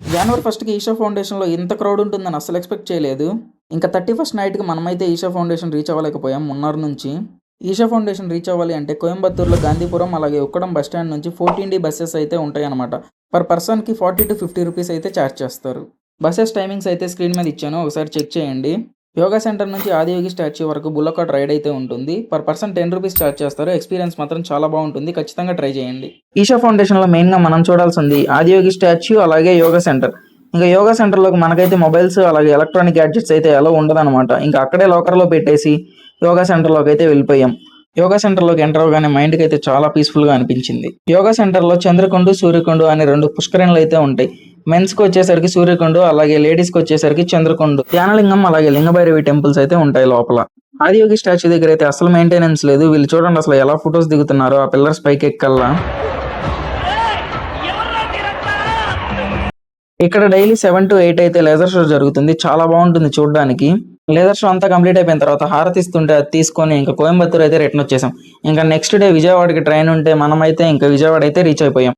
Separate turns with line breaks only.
జనవరి 1కి ఈషా ఫౌండేషన్‌లో ఇంత క్రౌడ్ ఉంటుందని అస్సలు ఎక్స్‌పెక్ట్ చేయలేదు. ఇంకా 31 నైట్‌కి మనమైతే ఈషా ఫౌండేషన్ రీచ్ అవ్వలేకపోయాం మున్నార్ నుంచి. ఈషా ఫౌండేషన్ రీచ్ అవ్వాలి అంటే కోయంబత్తూర్‌లో గాంధీపురం అలాగే ఉక్కడం బస్ స్టాండ్ నుంచి 14D బసెస్ అయితే ఉంటాయన్నమాట. పర్ పర్సన్‌కి 40-50 రూపీస్ అయితే చార్జ్ చేస్తారు. బసెస్ టైమింగ్స్ అయితే స్క్రీన్ మీద ఇచ్చాను, ఒకసారి చెక్ చేయండి. యోగా సెంటర్ నుంచి ఆదియోగి స్టాచ్యూ వరకు బుల్లకార్ట్ రైడ్ అయితే ఉంటుంది. పర్ పర్సన్ 10 రూపీస్ చార్జ్ చేస్తారు. ఎక్స్పీరియన్స్ మాత్రం చాలా బాగుంటుంది, ఖచ్చితంగా ట్రై చేయండి. ఈషా ఫౌండేషన్‌లో మెయిన్‌గా మనం చూడాల్సింది ఆదియోగి స్టాచ్యూ అలాగే యోగా సెంటర్. ఇంకా యోగా సెంటర్‌లోకి మనకైతే మొబైల్స్ అలాగే ఎలక్ట్రానిక్ గ్యాడ్జెట్స్ అయితే అలో ఉండదనమాట. ఇంకా అక్కడే లాకర్‌లో పెట్టేసి యోగా సెంటర్‌లోకి అయితే వెళ్ళిపోయాం. యోగా సెంటర్‌లోకి ఎంటర్ అవ్వగానే మైండ్‌కి అయితే చాలా పీస్‌ఫుల్‌గా అనిపించింది. యోగా సెంటర్‌లో చంద్రకుండు, సూర్యకుండు అనే 2 పుష్కరిణులు అయితే ఉంటాయి. మెన్స్‌కి వచ్చేసరికి సూర్యకుండు అలాగే లేడీస్‌కి వచ్చేసరికి చంద్రకుండు. ధ్యానలింగం అలాగే లింగభైరవి టెంపుల్స్ అయితే ఉంటాయి లోపల. ఆదియోగి స్టాచ్యూ దగ్గర అయితే అసలు మెయింటెనెన్స్ లేదు. వీళ్ళు చూడండి అసలు ఎలా ఫొటోస్ దిగుతున్నారో ఆ పిల్లర్స్ పైకి ఎక్కల్లా. ఇక్కడ డైలీ 7 to 8 అయితే లేజర్ షో జరుగుతుంది. చాలా బాగుంటుంది చూడడానికి. లేజర్ షో అంతా కంప్లీట్ అయిపోయిన తర్వాత హారతి ఇస్తుంటే అది తీసుకొని ఇంకా కోయంబత్తూర్ అయితే రిటర్న్ వచ్చేసాం. ఇంకా నెక్స్ట్ డే విజయవాడకి ట్రైన్ ఉంటే మనమైతే ఇంకా విజయవాడ అయితే రీచ్ అయిపోయాం.